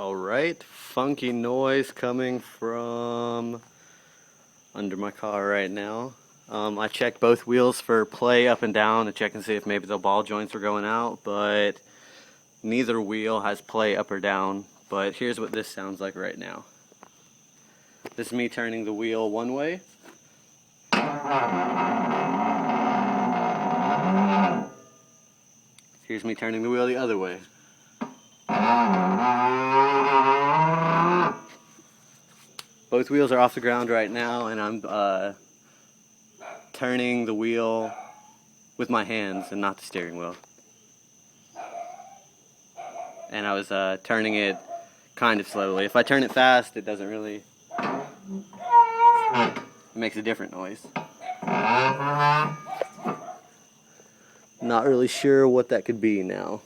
Alright, funky noise coming from under my car right now. I checked both wheels for play up and down to check and see if maybe the ball joints were going out, but neither wheel has play up or down. But here's what this sounds like right now. This is me turning the wheel one way. Here's me turning the wheel the other way. Both wheels are off the ground right now, and I'm turning the wheel with my hands and not the steering wheel. And I was turning it kind of slowly. If I turn it fast, it doesn't really... It makes a different noise. Not really sure what that could be now.